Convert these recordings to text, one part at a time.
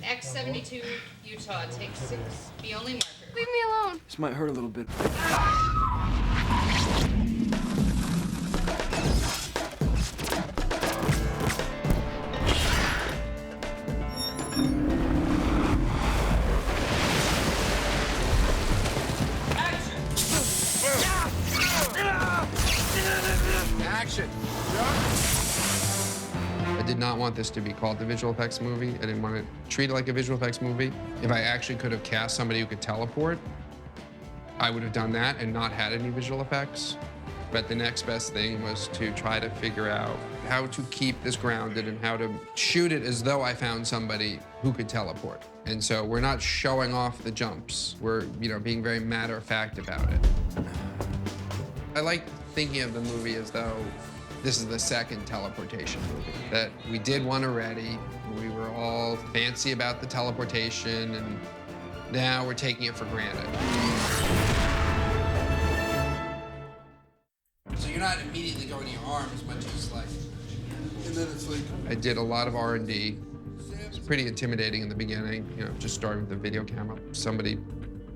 X72 Utah, take 6, the only marker. Leave me alone. This might hurt a little bit. Action! I did not want this to be called the visual effects movie. I didn't want to treat it like a visual effects movie. If I actually could have cast somebody who could teleport, I would have done that and not had any visual effects. But the next best thing was to try to figure out how to keep this grounded and how to shoot it as though I found somebody who could teleport. And so we're not showing off the jumps. We're, being very matter-of-fact about it. I like thinking of the movie as though this is the second teleportation movie. That we did one already, we were all fancy about the teleportation, and now we're taking it for granted. So you're not immediately going to your arm as much as like... And then it's like... I did a lot of R&D. It was pretty intimidating in the beginning, just starting with the video camera. Somebody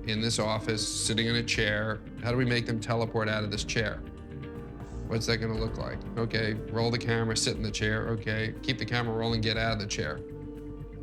in this office, sitting in a chair. How do we make them teleport out of this chair? What's that gonna look like? Okay, roll the camera, sit in the chair. Okay, keep the camera rolling, get out of the chair.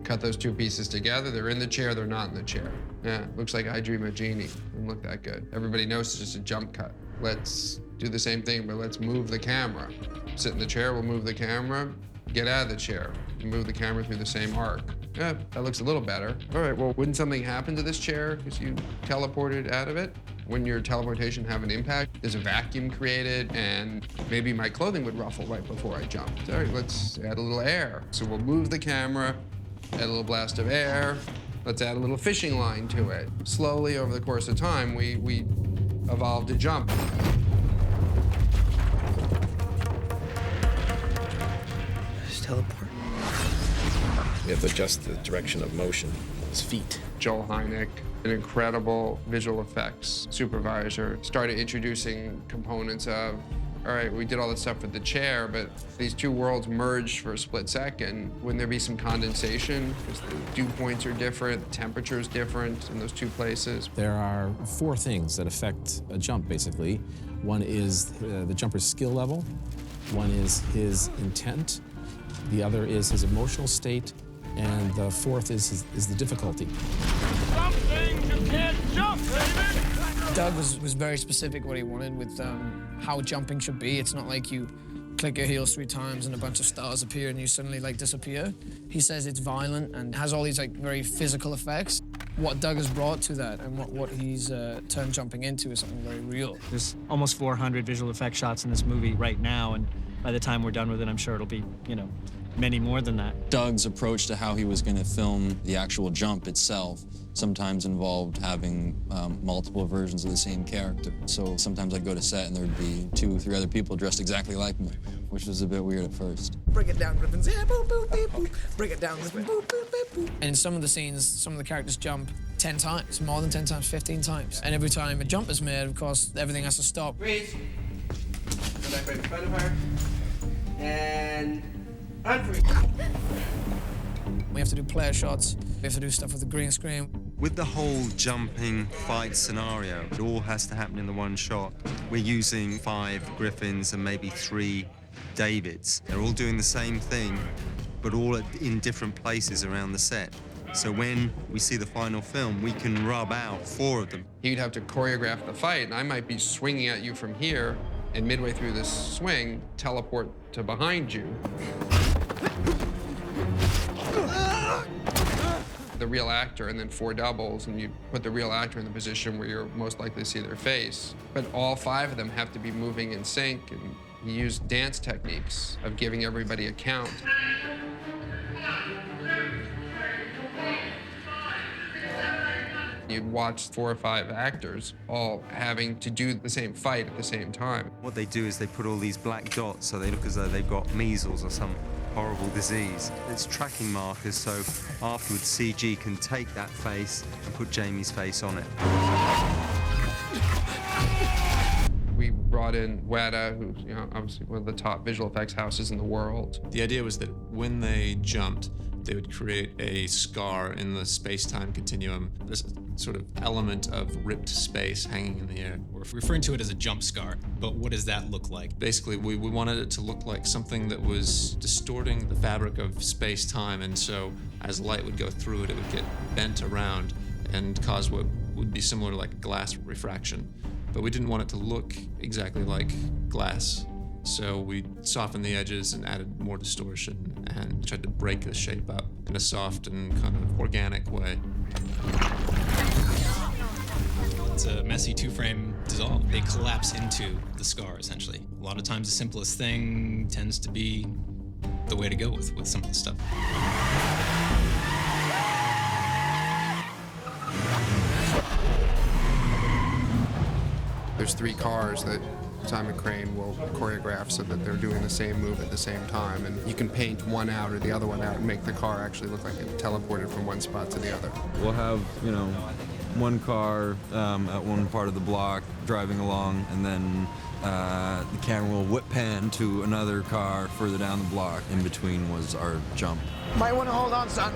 Cut those two pieces together. They're in the chair, they're not in the chair. Yeah, looks like I Dream of Jeannie. Doesn't look that good. Everybody knows it's just a jump cut. Let's do the same thing, but let's move the camera. Sit in the chair, we'll move the camera. Get out of the chair. Move the camera through the same arc. Yeah, that looks a little better. All right, well, wouldn't something happen to this chair because you teleported out of it? Wouldn't your teleportation have an impact? There's a vacuum created, and maybe my clothing would ruffle right before I jumped. All right, let's add a little air. So we'll move the camera, add a little blast of air. Let's add a little fishing line to it. Slowly, over the course of time, we evolved a jump. Just teleport. We have to adjust the direction of motion, his feet. Joel Hynek, an incredible visual effects supervisor, started introducing components of, all right, we did all this stuff with the chair, but these two worlds merged for a split second. Wouldn't there be some condensation? Because the dew points are different, the temperature is different in those two places. There are 4 things that affect a jump, basically. One is the jumper's skill level. One is his intent. The other is his emotional state. And the 4th is the difficulty. Some things you can't jump, baby! Doug was very specific what he wanted with how jumping should be. It's not like you click your heels 3 times and a bunch of stars appear and you suddenly disappear. He says it's violent and has all these very physical effects. What Doug has brought to that and what he's turned jumping into is something very real. There's almost 400 visual effect shots in this movie right now, and by the time we're done with it, I'm sure it'll be, many more than that. Doug's approach to how he was going to film the actual jump itself sometimes involved having multiple versions of the same character. So sometimes I'd go to set and there'd be 2 or 3 other people dressed exactly like me, which was a bit weird at first. Bring it down, Griffins. Yeah, boop, boop, boop, boop. Bring it down, Griffins. Boop, boop, boop, boop. And in some of the scenes, some of the characters jump 10 times, more than 10 times, 15 times. And every time a jump is made, of course, everything has to stop. Freeze. Go back right in front of her. And unfreeze. We have to do player shots. We have to do stuff with the green screen. With the whole jumping fight scenario, it all has to happen in the one shot. We're using 5 Griffins and maybe 3 Davids. They're all doing the same thing, but all in different places around the set. So when we see the final film, we can rub out 4 of them. You'd have to choreograph the fight, and I might be swinging at you from here, and midway through this swing, teleport to behind you. The real actor and then 4 doubles, and you put the real actor in the position where you're most likely to see their face. But all 5 of them have to be moving in sync, and you use dance techniques of giving everybody a count. You'd watch 4 or 5 actors all having to do the same fight at the same time. What they do is they put all these black dots so they look as though they've got measles or some horrible disease. It's tracking markers, so afterwards CG can take that face and put Jamie's face on it. We brought in Weta, who's obviously one of the top visual effects houses in the world. The idea was that when they jumped, They would create a scar in the space-time continuum. There's a sort of element of ripped space hanging in the air. We're referring to it as a jump scar, but what does that look like? Basically, we wanted it to look like something that was distorting the fabric of space-time, and so as light would go through it, it would get bent around and cause what would be similar to like glass refraction. But we didn't want it to look exactly like glass. So we softened the edges and added more distortion and tried to break the shape up in a soft and kind of organic way. It's a messy two-frame dissolve. They collapse into the scar, essentially. A lot of times the simplest thing tends to be the way to go with some of the stuff. There's 3 cars that Simon Crane will choreograph so that they're doing the same move at the same time, and you can paint one out or the other one out and make the car actually look like it teleported from one spot to the other. We'll have, one car at one part of the block driving along, and then the camera will whip pan to another car further down the block. In between was our jump. Might want to hold on, son.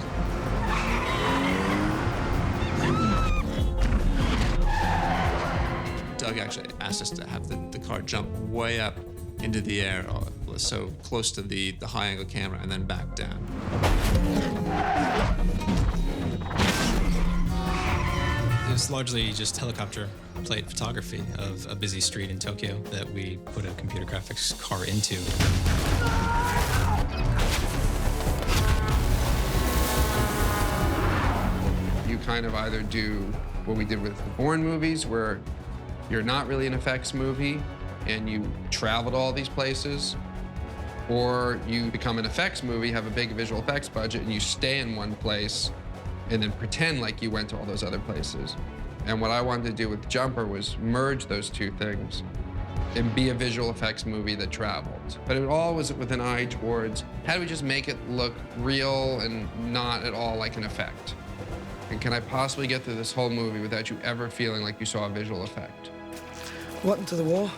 Doug actually asked us to have the car jump way up into the air, so close to the high-angle camera, and then back down. It was largely just helicopter plate photography of a busy street in Tokyo that we put a computer graphics car into. You kind of either do what we did with the Bourne movies, where you're not really an effects movie and you travel to all these places, or you become an effects movie, have a big visual effects budget, and you stay in one place and then pretend like you went to all those other places. And what I wanted to do with Jumper was merge those two things and be a visual effects movie that traveled. But it all was with an eye towards, how do we just make it look real and not at all like an effect? And can I possibly get through this whole movie without you ever feeling like you saw a visual effect? What, to the wall?